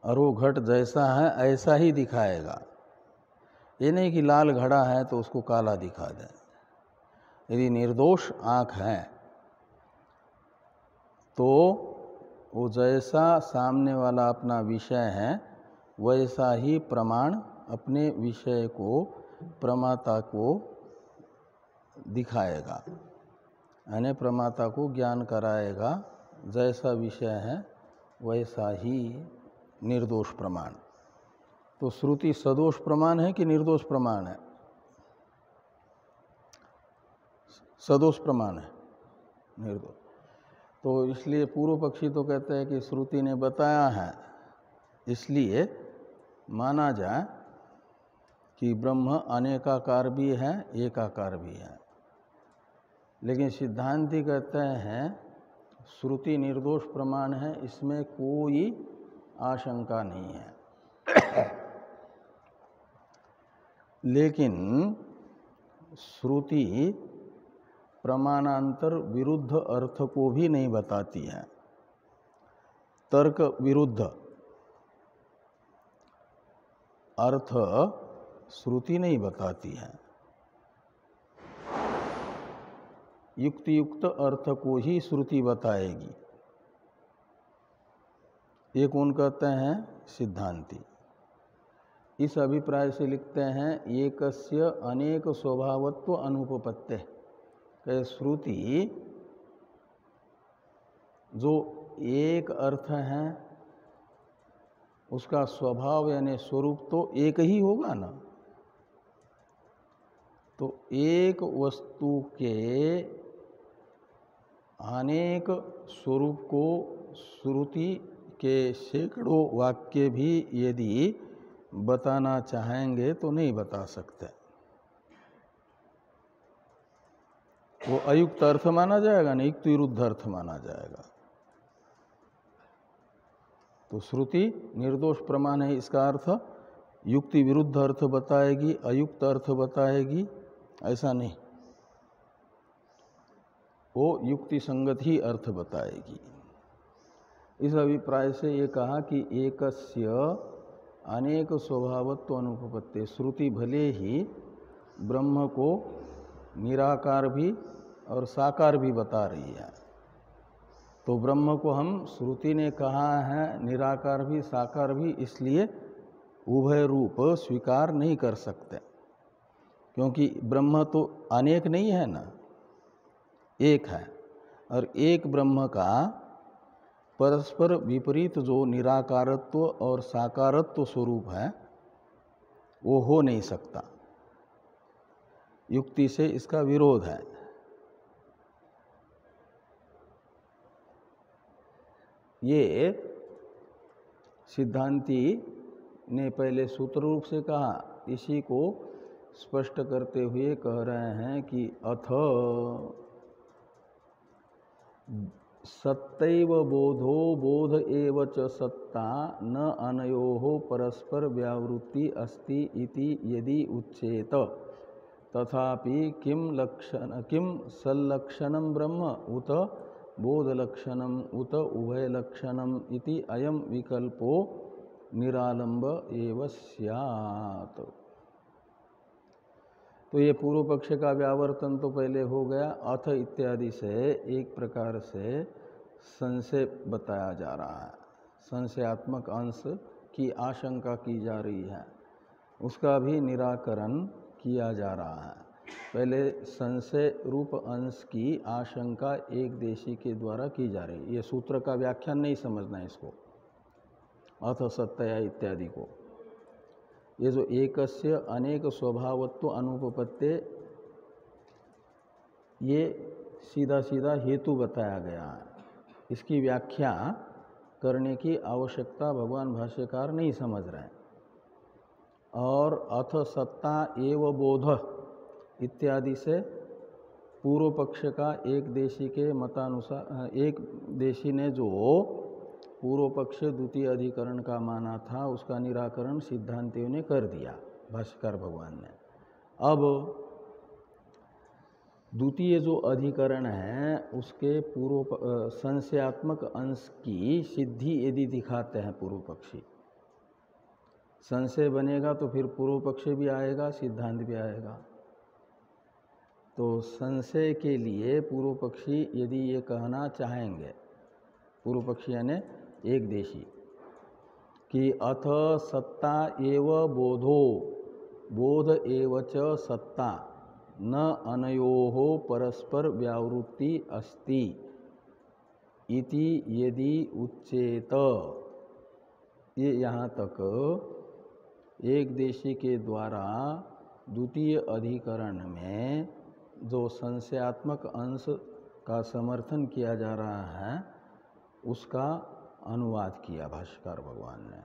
और वो घट जैसा है ऐसा ही दिखाएगा। ये नहीं कि लाल घड़ा है तो उसको काला दिखा दे। यदि निर्दोष आँख है तो वो जैसा सामने वाला अपना विषय है वैसा ही प्रमाण अपने विषय को, प्रमाता को दिखाएगा, यानी प्रमाता को ज्ञान कराएगा। जैसा विषय है वैसा ही निर्दोष प्रमाण। तो श्रुति सदोष प्रमाण है कि निर्दोष प्रमाण है? सदोष प्रमाण है, निर्दोष। तो इसलिए पूर्व पक्षी तो कहते हैं कि श्रुति ने बताया है, इसलिए माना जाए कि ब्रह्म अनेकाकार भी है, एकाकार भी है। लेकिन सिद्धांती कहते हैं श्रुति निर्दोष प्रमाण है, इसमें कोई आशंका नहीं है। लेकिन श्रुति प्रमाणांतर विरुद्ध अर्थ को भी नहीं बताती है। तर्क विरुद्ध अर्थ श्रुति नहीं बताती है, युक्ति युक्त अर्थ को ही श्रुति बताएगी। ये कौन कहते हैं? सिद्धांती। इस अभिप्राय से लिखते हैं एकस्य अनेक स्वभावत्व अनुपपत्ते। श्रुति जो एक अर्थ है उसका स्वभाव यानी स्वरूप तो एक ही होगा ना। तो एक वस्तु के अनेक स्वरूप को श्रुति के सैकड़ों वाक्य भी यदि बताना चाहेंगे तो नहीं बता सकते। वो अयुक्त अर्थ माना जाएगा ना, युक्त विरुद्ध अर्थ माना जाएगा। तो श्रुति निर्दोष प्रमाण है, इसका अर्थ युक्ति विरुद्ध अर्थ बताएगी, अयुक्त अर्थ बताएगी, ऐसा नहीं। वो युक्ति संगत ही अर्थ बताएगी। इस अभिप्राय से ये कहा कि एकस्य अनेक स्वभावत्व अनुपपत्ति। श्रुति भले ही ब्रह्म को निराकार भी और साकार भी बता रही है, तो ब्रह्म को हम श्रुति ने कहा है निराकार भी साकार भी, इसलिए उभय रूप स्वीकार नहीं कर सकते, क्योंकि ब्रह्म तो अनेक नहीं है ना, एक है। और एक ब्रह्म का परस्पर विपरीत जो निराकारत्व और साकारत्व स्वरूप है वो हो नहीं सकता। युक्ति से इसका विरोध है। ये सिद्धांती ने पहले सूत्र रूप से कहा, इसी को स्पष्ट करते हुए कह रहे हैं कि अथ सत्यैव बोधो बोध एव च सत्ता न अनयोः परस्पर व्यावृत्ति अस्ति इति यदि उच्येत तथापि किम सल्लक्षणं ब्रह्म उत बोधलक्षणम उत उभयलक्षणम इति अयम विकल्पो निरालंब एव स्यात्। तो ये पूर्व पक्ष का व्यावर्तन तो पहले हो गया। अथ इत्यादि से एक प्रकार से संशय बताया जा रहा है, संशयात्मक अंश की आशंका की जा रही है, उसका भी निराकरण किया जा रहा है। पहले संशय रूप अंश की आशंका एक देशी के द्वारा की जा रही। ये सूत्र का व्याख्यान नहीं समझना है इसको, अथ सत्तया इत्यादि को। ये जो एकस्य अनेक स्वभावत्व अनुपपत्ति, ये सीधा सीधा हेतु बताया गया है। इसकी व्याख्या करने की आवश्यकता भगवान भाष्यकार नहीं समझ रहे हैं। और अथ सत्ता एव बोध इत्यादि से पूर्व पक्ष का एक देशी के मतानुसार, एक देशी ने जो पूर्व पक्ष द्वितीय अधिकरण का माना था, उसका निराकरण सिद्धांतियों ने कर दिया, भाष्यकार भगवान ने। अब द्वितीय जो अधिकरण है उसके पूर्व संशयात्मक अंश की सिद्धि यदि दिखाते हैं पूर्व पक्षी, संशय बनेगा तो फिर पूर्व पक्ष भी आएगा, सिद्धांत भी आएगा। तो संशय के लिए पूर्व पक्षी यदि ये कहना चाहेंगे, पूर्व पक्षी यानी एक देशी, कि अथ सत्ता एव बोधो बोध एव च सत्ता न अनयोः परस्पर व्यावृत्ति अस्ति इति यदि उच्चेत, ये यहाँ तक एक देशी के द्वारा द्वितीय अधिकरण में जो संशयात्मक अंश का समर्थन किया जा रहा है उसका अनुवाद किया भाष्यकार भगवान ने।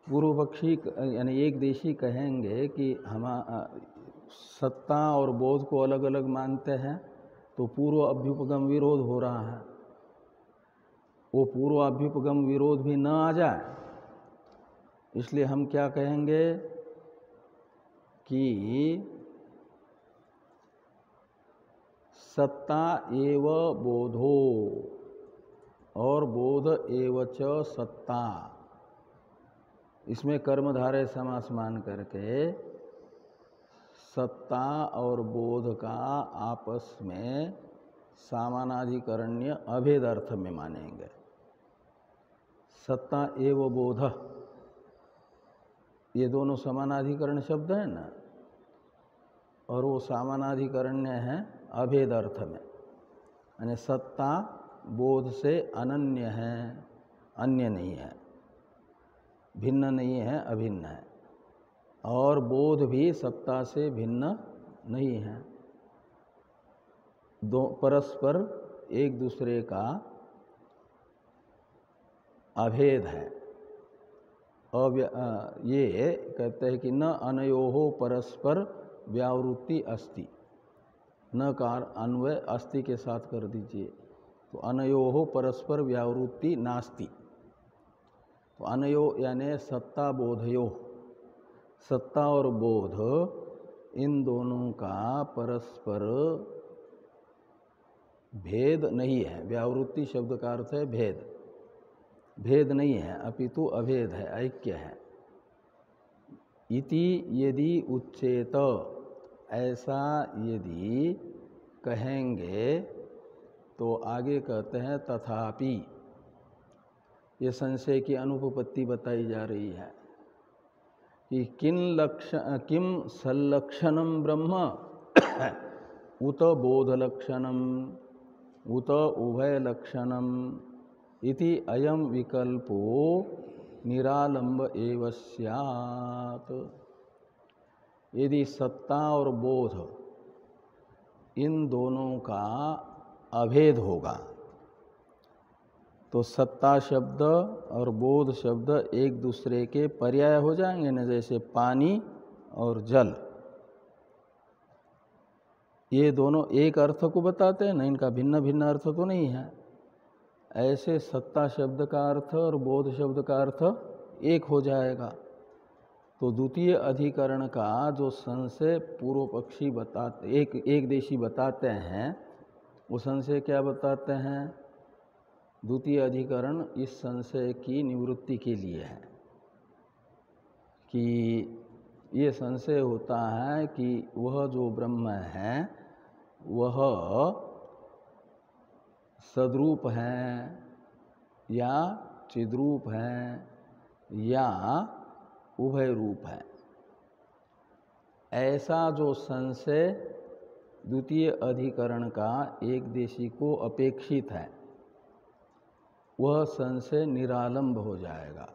पूर्व पक्षी यानी एक देशी कहेंगे कि हम सत्ता और बोध को अलग अलग मानते हैं, तो पूर्व अभ्युपगम विरोध हो रहा है। वो पूर्व अभ्युपगम विरोध भी न आ जाए, इसलिए हम क्या कहेंगे कि सत्ता एव बोधो और बोध एव च सत्ता, इसमें कर्मधारय समास मान करके सत्ता और बोध का आपस में सामानाधिकरण्य अभेद अर्थ में मानेंगे। सत्ता एव बोध, ये दोनों समानाधिकरण शब्द है ना, और वो सामानाधिकरण्य है अभेद अर्थ में, यानी सत्ता बोध से अनन्य है, अन्य नहीं है, भिन्न नहीं है, अभिन्न है। और बोध भी सत्ता से भिन्न नहीं है, दो परस्पर एक दूसरे का अभेद है। ये कहते हैं कि न अनयोः परस्पर व्यावृत्ति अस्ति, न कार अन्वय अस्ति के साथ कर दीजिए, तो अनयोः परस्पर व्यावृत्ति नास्ति। तो अनयो यानी सत्ता बोधयो, सत्ता और बोध इन दोनों का परस्पर भेद नहीं है। व्यावृत्ति शब्द का अर्थ है भेद, भेद नहीं है अपितु अभेद है, ऐक्य है। इति यदि उच्चेत, ऐसा यदि कहेंगे तो आगे कहते हैं तथापि, ये संशय की अनुपपत्ति बताई जा रही है कि किम सल्लक्षणम ब्रह्म उत बोधलक्षणम उत उभयलक्षणम इति अयम विकल्पो निरालंब एव स्यात्। यदि सत्ता और बोध इन दोनों का अभेद होगा तो सत्ता शब्द और बोध शब्द एक दूसरे के पर्याय हो जाएंगे न, जैसे पानी और जल, ये दोनों एक अर्थ को बताते हैं ना, इनका भिन्न भिन्न अर्थ तो नहीं है। ऐसे सत्ता शब्द का अर्थ और बोध शब्द का अर्थ एक हो जाएगा। तो द्वितीय अधिकरण का जो संशय पूर्व पक्षी बताते, एक देशी बताते हैं, वो संशय क्या बताते हैं? द्वितीय अधिकरण इस संशय की निवृत्ति के लिए है कि ये संशय होता है कि वह जो ब्रह्म है वह सद्रूप है या चिद्रूप है या उभय रूप है। ऐसा जो संशय द्वितीय अधिकरण का एक देशी को अपेक्षित है, वह संशय निरालंब हो जाएगा।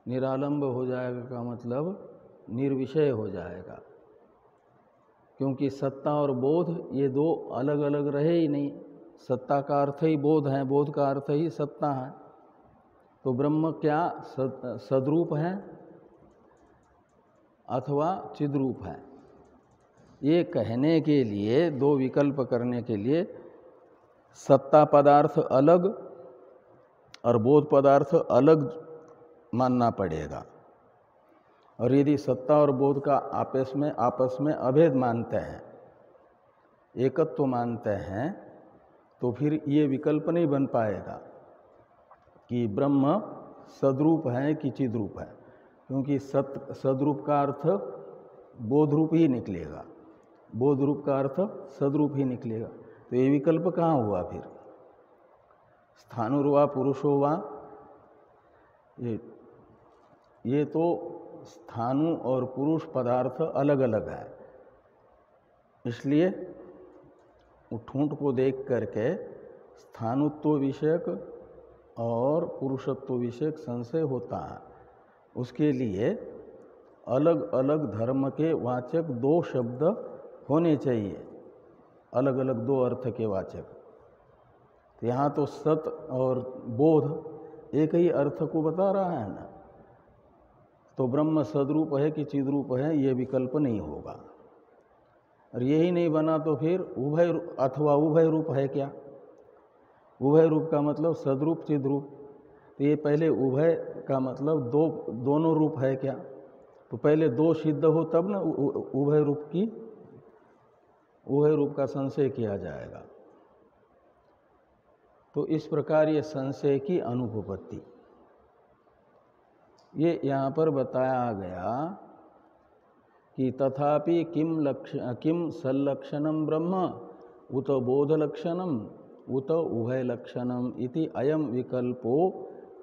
निरालंब हो जाएगा का मतलब निर्विषय हो जाएगा, क्योंकि सत्ता और बोध ये दो अलग अलग रहे ही नहीं। सत्ता का अर्थ ही बोध है, बोध का अर्थ ही सत्ता है। तो ब्रह्म क्या सद्रूप है अथवा चिद्रूप है, ये कहने के लिए, दो विकल्प करने के लिए सत्ता पदार्थ अलग और बोध पदार्थ अलग मानना पड़ेगा। और यदि सत्ता और बोध का आपस में अभेद मानते हैं, एकत्व मानते हैं, तो फिर ये विकल्प नहीं बन पाएगा कि ब्रह्म सद्रूप है कि चिद्रूप है, क्योंकि सद्रूप का अर्थ बोध रूप ही निकलेगा, बोध रूप का अर्थ सद्रूप ही निकलेगा। तो ये विकल्प कहाँ हुआ फिर? स्थाणुर्वा पुरुषो वा, ये तो स्थाणु और पुरुष पदार्थ अलग अलग है, इसलिए ठूंठ को देख करके स्थाणुत्व विषयक और पुरुषत्व विषयक संशय होता है। उसके लिए अलग अलग धर्म के वाचक दो शब्द होने चाहिए, अलग अलग दो अर्थ के वाचक। तो यहाँ तो सत और बोध एक ही अर्थ को बता रहा है ना, तो ब्रह्म सद्रूप है कि चिद्रूप है, ये विकल्प नहीं होगा। और यही नहीं बना तो फिर उभय अथवा उभय रूप है क्या? उभय रूप का मतलब सद्रूप चिद्रूप, तो ये पहले उभय का मतलब दोनों रूप है क्या? तो पहले दो सिद्ध हो तब ना उभय रूप का संशय किया जाएगा। तो इस प्रकार ये संशय की अनुपपत्ति, ये यहाँ पर बताया गया कि तथापि किम सल्लक्षणम ब्रह्म उत बोधलक्षणम उत उभय लक्षणम इति अयम विकल्पो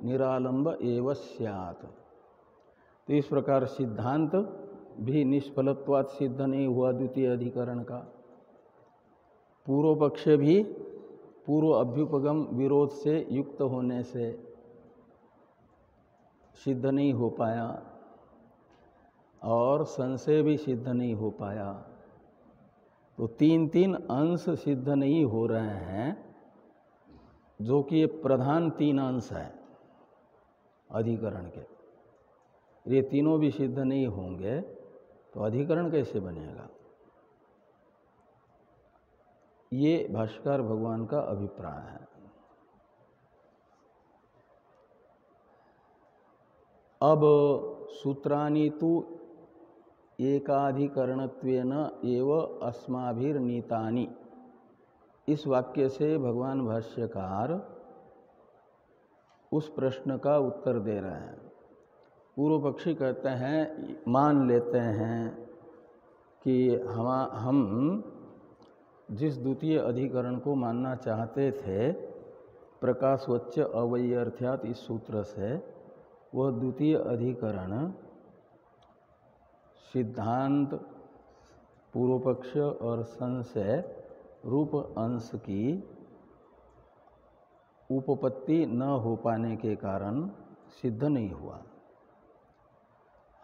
निरालंब एव स्यात्। तो इस प्रकार सिद्धांत भी निष्फलत्वात् सिद्ध नहीं हुआ द्वितीय अधिकरण का। पूर्व पक्ष भी पूर्व अभ्युपगम विरोध से युक्त होने से सिद्ध नहीं हो पाया, और संशय भी सिद्ध नहीं हो पाया। तो तीन तीन अंश सिद्ध नहीं हो रहे हैं, जो कि ये प्रधान तीन अंश है अधिकरण के। ये तीनों भी सिद्ध नहीं होंगे तो अधिकरण कैसे बनेगा? ये भाष्यकार भगवान का अभिप्राय है। अब सूत्राणि तु एकाधिकरणत्वेन एव अस्माभिर्नीतानि, इस वाक्य से भगवान भाष्यकार उस प्रश्न का उत्तर दे रहे हैं। पूर्व पक्षी कहते हैं, मान लेते हैं कि हम जिस द्वितीय अधिकरण को मानना चाहते थे प्रकाशवच्च अवैयर्थ्यात् इस सूत्र से, वह द्वितीय अधिकरण सिद्धांत, पूर्व पक्ष और संशय रूप अंश की उपपत्ति न हो पाने के कारण सिद्ध नहीं हुआ।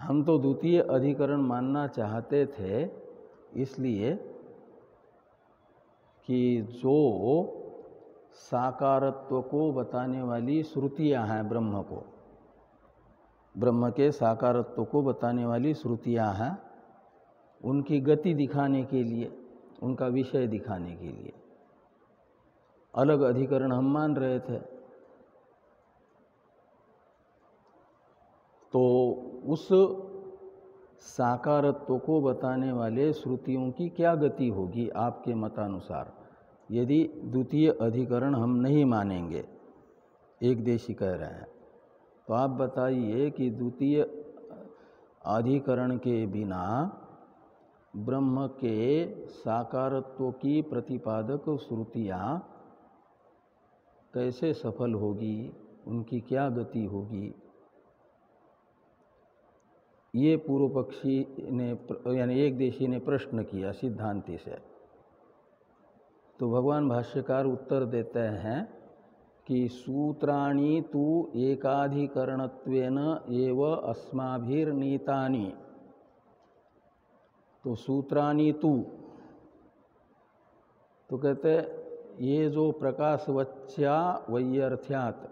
हम तो द्वितीय अधिकरण मानना चाहते थे, इसलिए कि जो साकारत्व को बताने वाली श्रुतियां हैं, ब्रह्म के साकारत्व को बताने वाली श्रुतियां हैं, उनकी गति दिखाने के लिए, उनका विषय दिखाने के लिए अलग अधिकरण हम मान रहे थे। तो उस साकारत्व को बताने वाले श्रुतियों की क्या गति होगी आपके मतानुसार, यदि द्वितीय अधिकरण हम नहीं मानेंगे? एक देशी कह रहे हैं, तो आप बताइए कि द्वितीय अधिकरण के बिना ब्रह्म के साकारत्व की प्रतिपादक श्रुतियां कैसे सफल होगी, उनकी क्या गति होगी? ये पूर्व पक्षी ने यानी एक देशी ने प्रश्न किया सिद्धांति से। तो भगवान भाष्यकार उत्तर देते हैं कि सूत्राणि तु एकाधिकरणत्वेन एव अस्माभिर्नीतानि। तो सूत्राणि तु, तो कहते ये जो प्रकाशवच्या वैयर्थ्यात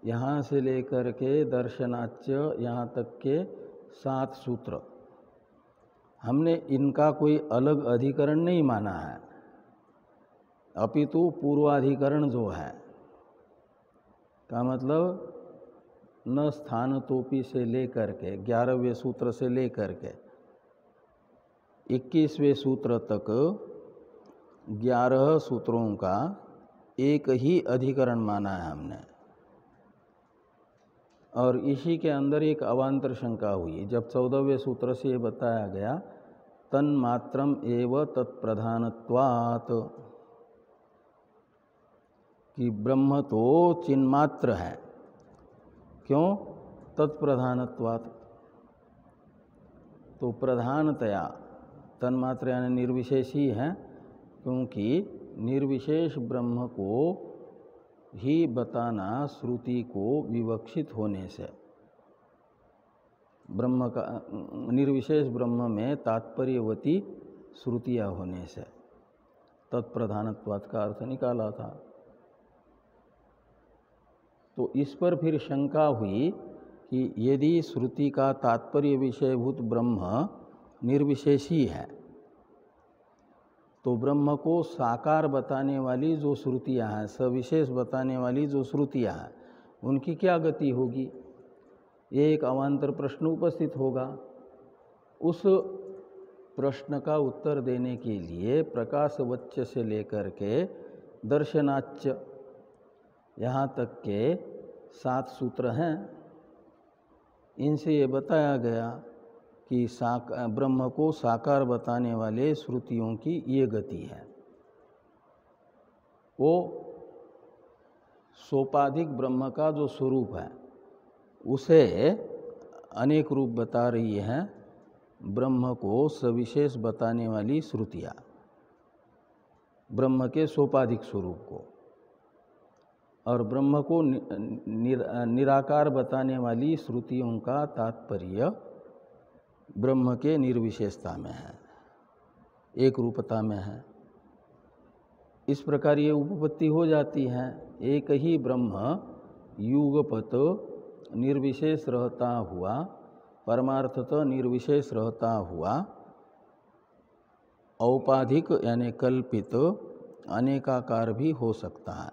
यहाँ से लेकर के दर्शनाच्य यहाँ तक के 7 सूत्र, हमने इनका कोई अलग अधिकरण नहीं माना है, अपितु पूर्वाधिकरण जो है का मतलब न स्थान तोपी से लेकर के 11वें सूत्र से लेकर के 21वें सूत्र तक 11 सूत्रों का एक ही अधिकरण माना है हमने। और इसी के अंदर एक अवांतर शंका हुई जब 14वें सूत्र से ये बताया गया तन्मात्रम एव तत्प्रधानत्वात्, कि ब्रह्म तो चिन्मात्र है। क्यों? तत्प्रधानत्वात्, तो प्रधानतया तन्मात्र यानी निर्विशेष ही है, क्योंकि निर्विशेष ब्रह्म को ही बताना श्रुति को विवक्षित होने से, ब्रह्म का निर्विशेष ब्रह्म में तात्पर्यवती श्रुतियाँ होने से तत्प्रधानत्वात् का अर्थ निकाला था। तो इस पर फिर शंका हुई कि यदि श्रुति का तात्पर्य विषयभूत ब्रह्म निर्विशेषी है तो ब्रह्म को साकार बताने वाली जो श्रुतियाँ हैं, सविशेष बताने वाली जो श्रुतियाँ हैं, उनकी क्या गति होगी? ये एक अवांतर प्रश्न उपस्थित होगा। उस प्रश्न का उत्तर देने के लिए प्रकाशवच्य से लेकर के दर्शनाच्य यहाँ तक के 7 सूत्र हैं। इनसे ये बताया गया कि ब्रह्म को साकार बताने वाले श्रुतियों की ये गति है। वो सोपाधिक ब्रह्म का जो स्वरूप है उसे अनेक रूप बता रही हैं ब्रह्म को सविशेष बताने वाली श्रुतियाँ, ब्रह्म के सोपाधिक स्वरूप को। और ब्रह्म को निराकार बताने वाली श्रुतियों का तात्पर्य ब्रह्म के निर्विशेषता में है, एक रूपता में है। इस प्रकार ये उपपत्ति हो जाती है। एक ही ब्रह्म युगपत निर्विशेष रहता हुआ, परमार्थतः निर्विशेष रहता हुआ, औपाधिक यानी कल्पित अनेकाकार भी हो सकता है,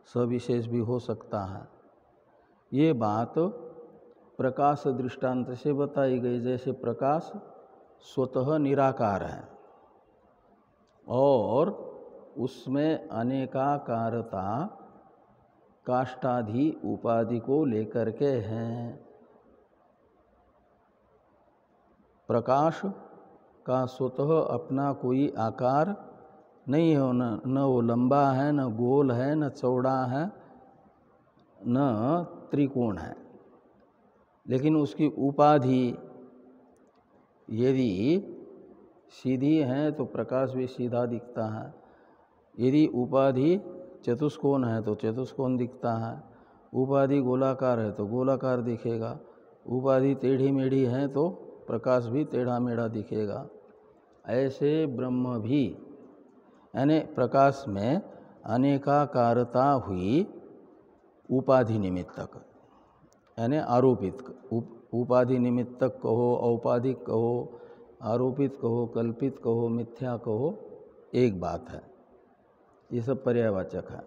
सविशेष भी हो सकता है। ये बात प्रकाश दृष्टांत से बताई गई। जैसे प्रकाश स्वतः निराकार है और उसमें अनेकाकारता काष्ठादि उपाधि को लेकर के हैं। प्रकाश का स्वतः अपना कोई आकार नहीं है, न वो लंबा है, न गोल है, न चौड़ा है, न त्रिकोण है। लेकिन उसकी उपाधि यदि सीधी है तो प्रकाश भी सीधा दिखता है, यदि उपाधि चतुष्कोण है तो चतुष्कोण दिखता है, उपाधि गोलाकार है तो गोलाकार दिखेगा, उपाधि टेढ़ी मेढ़ी है तो प्रकाश भी टेढ़ा मेढ़ा दिखेगा। ऐसे ब्रह्म भी यानी प्रकाश में अनेकाकारता हुई उपाधि निमित्तक यानी आरोपित, उपाधि निमित्तक कहो, औपाधिक कहो, आरोपित कहो, कल्पित कहो, मिथ्या कहो, एक बात है। ये सब पर्यायवाचक है।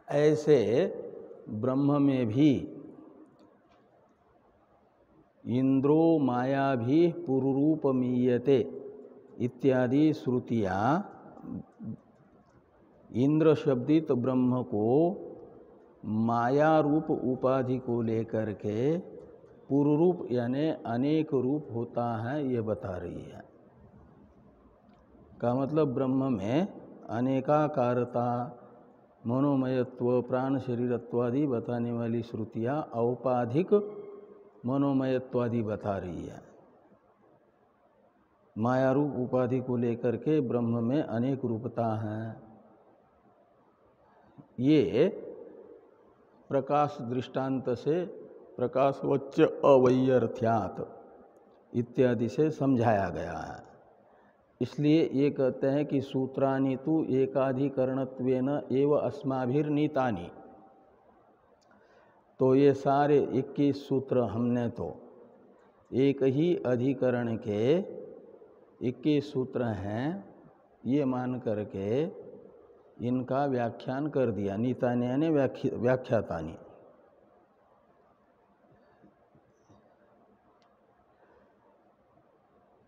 ऐसे ब्रह्म में भी इंद्रो माया भी पुरुरूपमीयते इत्यादि श्रुतियाँ इंद्र शब्दित ब्रह्म को माया रूप उपाधि को लेकर के पुरुरूप यानी अनेक रूप होता है, ये बता रही है। का मतलब ब्रह्म में अनेकाकारता, मनोमयत्व, प्राण शरीरत्व आदि बताने वाली श्रुतियाँ औपाधिक मनोमयत्वादि बता रही है। माया रूप उपाधि को लेकर के ब्रह्म में अनेक रूपता है। ये प्रकाश दृष्टांत से प्रकाशवच्च अवैयर्थ्यात् इत्यादि से समझाया गया है। इसलिए ये कहते हैं कि सूत्राणि तु एकाधिकरणत्वेन एव अस्माभिर्नीतानि। तो ये सारे 21 सूत्र हमने तो एक ही अधिकरण के 21 सूत्र हैं ये मान करके इनका व्याख्यान कर दिया। नीतानि यानी व्याख्यातानि।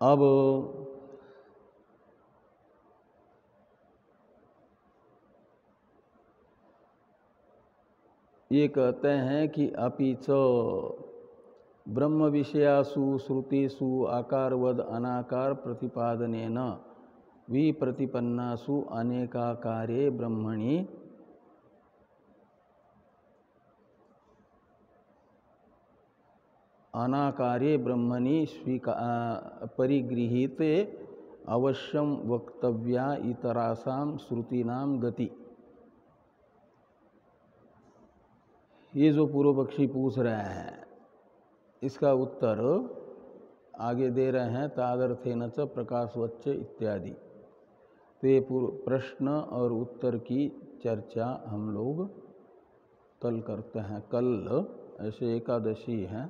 अब ये कहते हैं कि अपिच ब्रह्म विषयासु श्रुतिषु आकारवद अनाकार प्रतिपादनेन विप्रतिपन्नासु अनेकाकारे ब्रह्मणि अनाकारे ब्रह्मणि परिगृहीते अवश्यम वक्तव्या इतरासाम श्रुतीनाम गति। ये जो पूर्व पक्षी पूछ रहे हैं इसका उत्तर आगे दे रहे हैं तादर्थेन च प्रकाशवच्च इत्यादि। तो ये प्रश्न और उत्तर की चर्चा हम लोग कल करते हैं। कल ऐसे एकादशी है।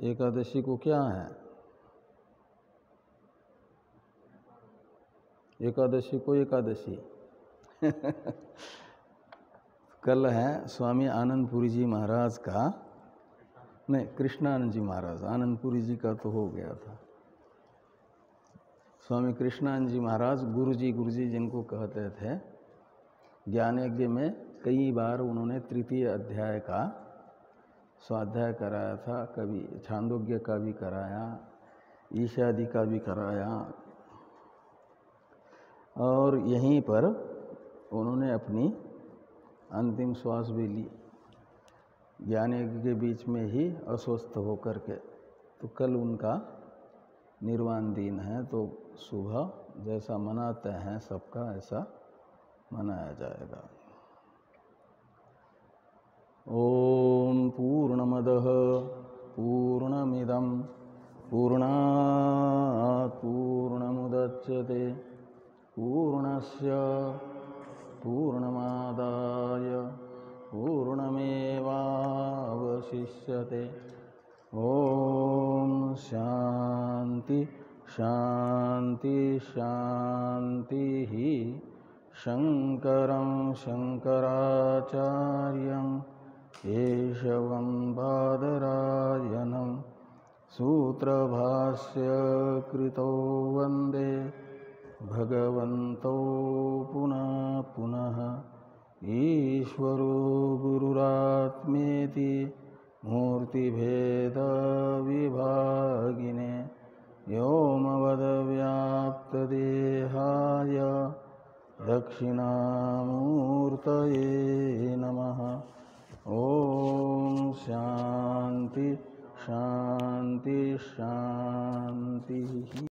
एकादशी को क्या है? एकादशी को एकादशी कल है स्वामी आनंदपुरी जी महाराज का, नहीं कृष्णानंद जी महाराज, आनंदपुरी जी का तो हो गया था। स्वामी कृष्णानंद जी महाराज गुरु जी जिनको कहते थे, ज्ञानयज्ञ में कई बार उन्होंने तृतीय अध्याय का स्वाध्याय कराया था, कभी छांदोग्य का भी कराया, ईशादि का भी कराया, और यहीं पर उन्होंने अपनी अंतिम श्वास भी ली ज्ञानयज्ञ के बीच में ही अस्वस्थ होकर के। तो कल उनका निर्वाण दिन है, तो सुबह जैसा मनाते हैं सबका ऐसा मनाया जाएगा। ओम पूर्णमदः पूर्णमिदं पूर्णात् पूर्णमुदच्यते पूर्णस्य पूर्णमादाय पूर्णमेवावशिष्यते। ओम शांति शांति शांति। शंकरं शंकराचार्यं केशवं बादरायणं सूत्रभाष्य कृतो वंदे भगवन्तौ पुनः पुनः। ईश्वरो गुरुरात्मेति मूर्तिभेद विभागिने व्योमवद्व्याप्तदेहाय दक्षिणामूर्तये नमः। ओम शांति शांति शांति।